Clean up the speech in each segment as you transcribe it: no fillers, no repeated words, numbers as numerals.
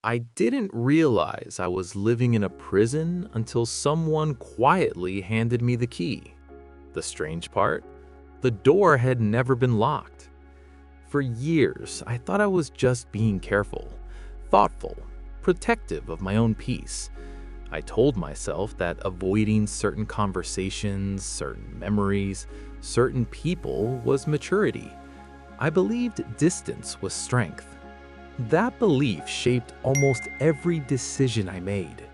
I didn't realize I was living in a prison until someone quietly handed me the key. The strange part? The door had never been locked. For years, I thought I was just being careful, thoughtful, protective of my own peace. I told myself that avoiding certain conversations, certain memories, certain people was maturity. I believed distance was strength. That belief shaped almost every decision I made.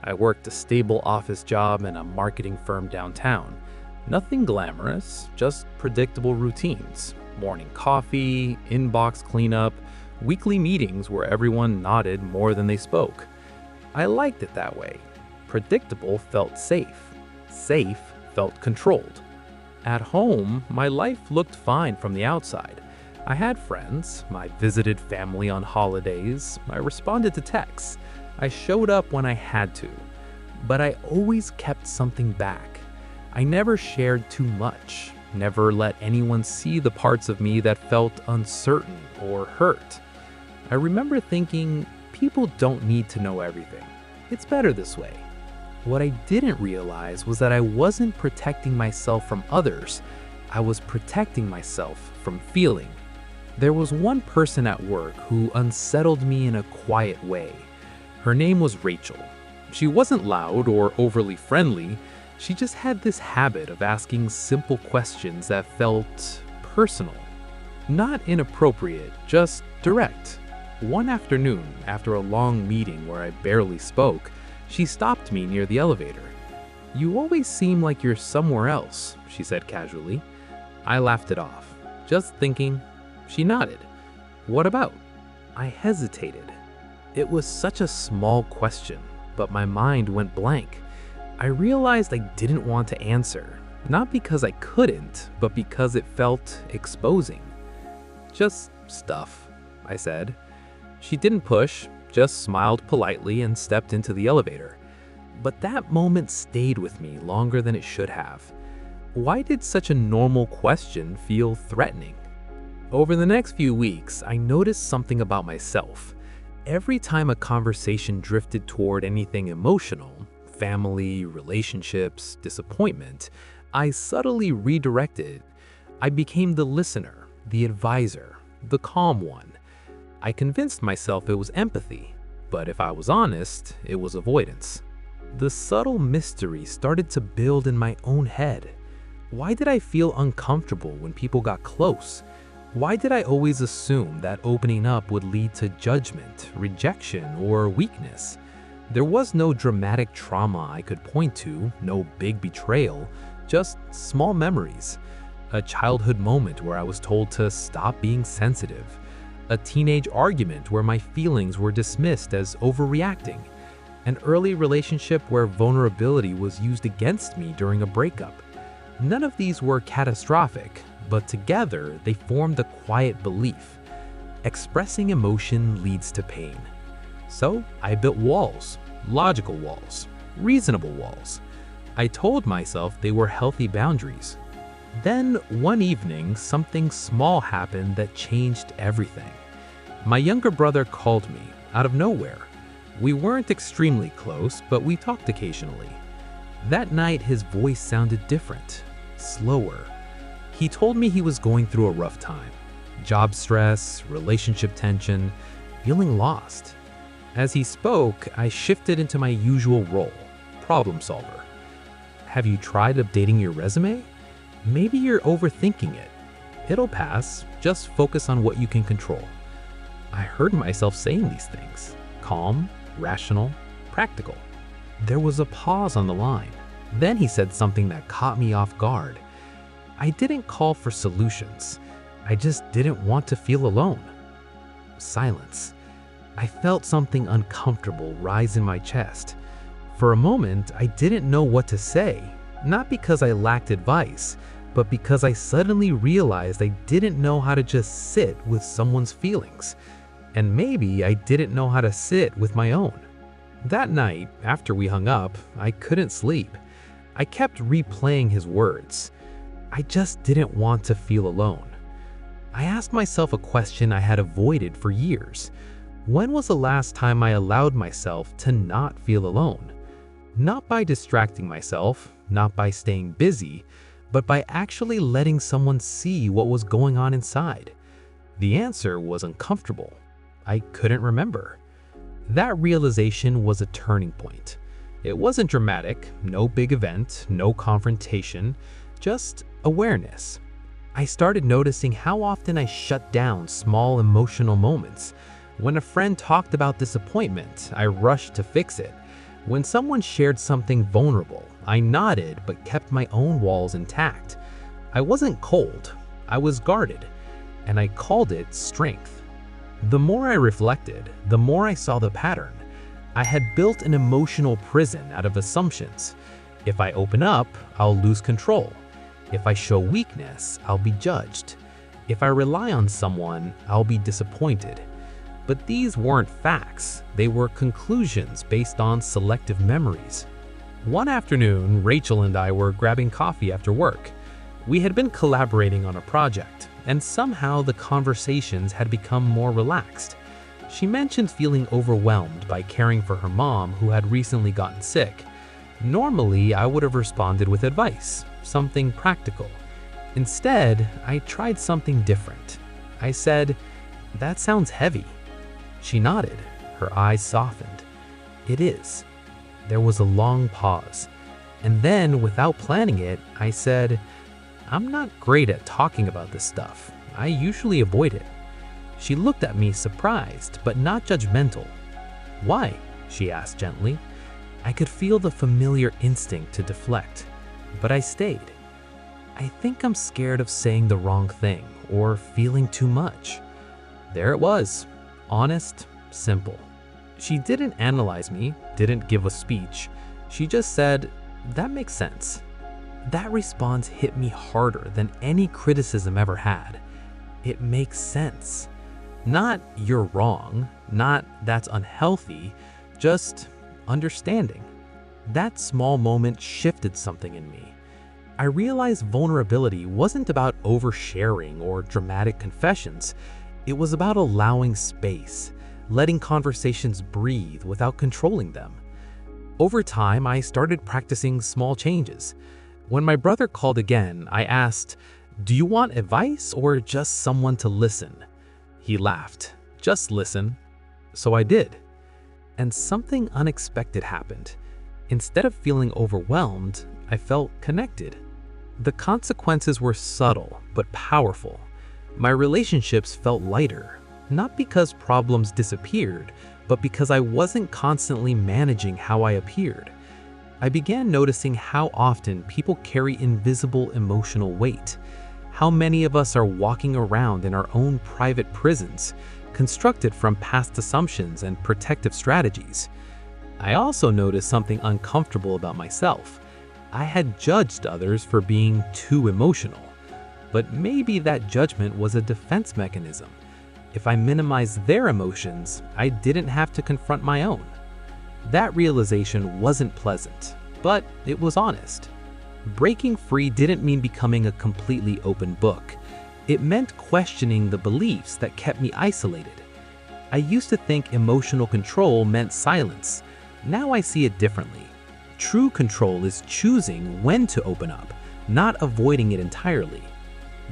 I worked a stable office job in a marketing firm downtown. Nothing glamorous, just predictable routines. Morning coffee, inbox cleanup, weekly meetings where everyone nodded more than they spoke. I liked it that way. Predictable felt safe. Safe felt controlled. At home, my life looked fine from the outside. I had friends, I visited family on holidays, I responded to texts, I showed up when I had to. But I always kept something back. I never shared too much, never let anyone see the parts of me that felt uncertain or hurt. I remember thinking, people don't need to know everything. It's better this way. What I didn't realize was that I wasn't protecting myself from others. I was protecting myself from feeling. There was one person at work who unsettled me in a quiet way. Her name was Rachel. She wasn't loud or overly friendly. She just had this habit of asking simple questions that felt personal. Not inappropriate, just direct. One afternoon, after a long meeting where I barely spoke, she stopped me near the elevator. "You always seem like you're somewhere else," she said casually. I laughed it off, just thinking. She nodded. "What about?" I hesitated. It was such a small question, but my mind went blank. I realized I didn't want to answer, not because I couldn't, but because it felt exposing. "Just stuff," I said. She didn't push, just smiled politely and stepped into the elevator. But that moment stayed with me longer than it should have. Why did such a normal question feel threatening? Over the next few weeks, I noticed something about myself. Every time a conversation drifted toward anything emotional, family, relationships, disappointment, I subtly redirected. I became the listener, the advisor, the calm one. I convinced myself it was empathy, but if I was honest, it was avoidance. The subtle mystery started to build in my own head. Why did I feel uncomfortable when people got close? Why did I always assume that opening up would lead to judgment, rejection, or weakness? There was no dramatic trauma I could point to, no big betrayal, just small memories. A childhood moment where I was told to stop being sensitive. A teenage argument where my feelings were dismissed as overreacting. An early relationship where vulnerability was used against me during a breakup. None of these were catastrophic, but together they formed a quiet belief. Expressing emotion leads to pain. So I built walls, logical walls, reasonable walls. I told myself they were healthy boundaries. Then one evening, something small happened that changed everything. My younger brother called me out of nowhere. We weren't extremely close, but we talked occasionally. That night, his voice sounded different, slower. He told me he was going through a rough time. Job stress, relationship tension, feeling lost. As he spoke, I shifted into my usual role, problem solver. "Have you tried updating your resume? Maybe you're overthinking it. It'll pass, just focus on what you can control." I heard myself saying these things, calm, rational, practical. There was a pause on the line. Then he said something that caught me off guard. I didn't call for solutions. I just didn't want to feel alone. Silence. I felt something uncomfortable rise in my chest. For a moment, I didn't know what to say, not because I lacked advice, but because I suddenly realized I didn't know how to just sit with someone's feelings. And maybe I didn't know how to sit with my own. That night, after we hung up, I couldn't sleep. I kept replaying his words. I just didn't want to feel alone. I asked myself a question I had avoided for years. When was the last time I allowed myself to not feel alone? Not by distracting myself, not by staying busy, but by actually letting someone see what was going on inside. The answer was uncomfortable. I couldn't remember. That realization was a turning point. It wasn't dramatic, no big event, no confrontation, just awareness. I started noticing how often I shut down small emotional moments. When a friend talked about disappointment, I rushed to fix it. When someone shared something vulnerable, I nodded but kept my own walls intact. I wasn't cold, I was guarded, and I called it strength. The more I reflected, the more I saw the pattern. I had built an emotional prison out of assumptions. If I open up, I'll lose control. If I show weakness, I'll be judged. If I rely on someone, I'll be disappointed. But these weren't facts, they were conclusions based on selective memories. One afternoon, Rachel and I were grabbing coffee after work. We had been collaborating on a project, and somehow the conversations had become more relaxed. She mentioned feeling overwhelmed by caring for her mom who had recently gotten sick. Normally, I would have responded with advice, something practical. Instead, I tried something different. I said, "That sounds heavy." She nodded, her eyes softened. "It is." There was a long pause. And then, without planning it, I said, "I'm not great at talking about this stuff. I usually avoid it." She looked at me surprised, but not judgmental. "Why?" she asked gently. I could feel the familiar instinct to deflect, but I stayed. "I think I'm scared of saying the wrong thing or feeling too much." There it was, honest, simple. She didn't analyze me, didn't give a speech. She just said, "That makes sense." That response hit me harder than any criticism ever had. It makes sense. Not "you're wrong," not "that's unhealthy," just understanding. That small moment shifted something in me. I realized vulnerability wasn't about oversharing or dramatic confessions. It was about allowing space, letting conversations breathe without controlling them. Over time, I started practicing small changes. When my brother called again, I asked, "Do you want advice or just someone to listen?" He laughed, "Just listen." So I did. And something unexpected happened. Instead of feeling overwhelmed, I felt connected. The consequences were subtle but powerful. My relationships felt lighter, not because problems disappeared, but because I wasn't constantly managing how I appeared. I began noticing how often people carry invisible emotional weight. How many of us are walking around in our own private prisons, constructed from past assumptions and protective strategies. I also noticed something uncomfortable about myself. I had judged others for being too emotional. But maybe that judgment was a defense mechanism. If I minimized their emotions, I didn't have to confront my own. That realization wasn't pleasant, but it was honest. Breaking free didn't mean becoming a completely open book. It meant questioning the beliefs that kept me isolated. I used to think emotional control meant silence. Now I see it differently. True control is choosing when to open up, not avoiding it entirely.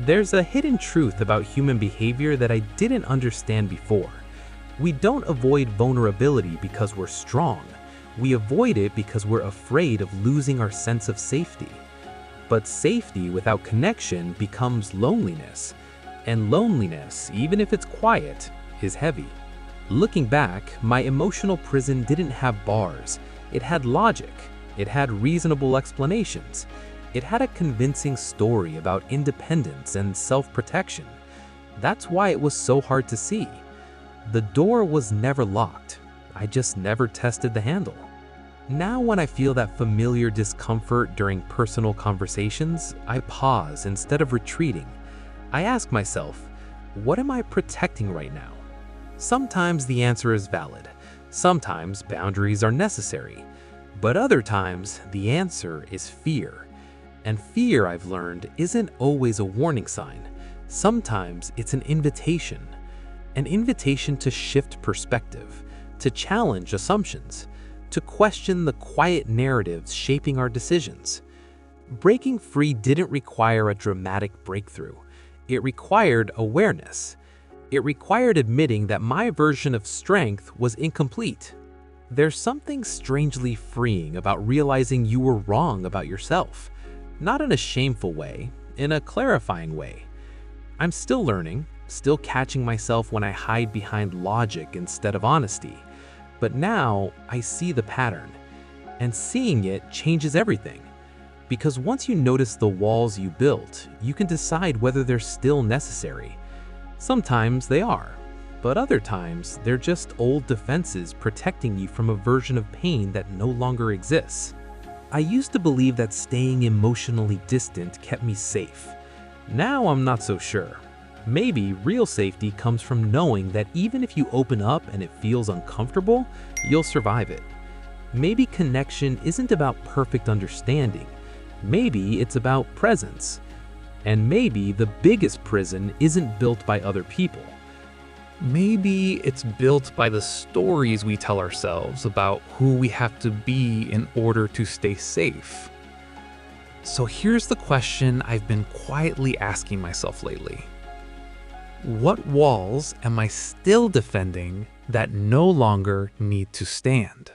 There's a hidden truth about human behavior that I didn't understand before. We don't avoid vulnerability because we're strong. We avoid it because we're afraid of losing our sense of safety. But safety without connection becomes loneliness. And loneliness, even if it's quiet, is heavy. Looking back, my emotional prison didn't have bars. It had logic. It had reasonable explanations. It had a convincing story about independence and self-protection. That's why it was so hard to see. The door was never locked. I just never tested the handle. Now when I feel that familiar discomfort during personal conversations, I pause instead of retreating. I ask myself, what am I protecting right now? Sometimes the answer is valid. Sometimes boundaries are necessary. But other times, the answer is fear. And fear, I've learned, isn't always a warning sign. Sometimes it's an invitation. An invitation to shift perspective, to challenge assumptions, to question the quiet narratives shaping our decisions. Breaking free didn't require a dramatic breakthrough. It required awareness. It required admitting that my version of strength was incomplete. There's something strangely freeing about realizing you were wrong about yourself. Not in a shameful way, in a clarifying way. I'm still learning, still catching myself when I hide behind logic instead of honesty. But now I see the pattern, and seeing it changes everything. Because once you notice the walls you built, you can decide whether they're still necessary. Sometimes they are, but other times they're just old defenses protecting you from a version of pain that no longer exists. I used to believe that staying emotionally distant kept me safe. Now I'm not so sure. Maybe real safety comes from knowing that even if you open up and it feels uncomfortable, you'll survive it. Maybe connection isn't about perfect understanding. Maybe it's about presence. And maybe the biggest prison isn't built by other people. Maybe it's built by the stories we tell ourselves about who we have to be in order to stay safe. So here's the question I've been quietly asking myself lately. What walls am I still defending that no longer need to stand?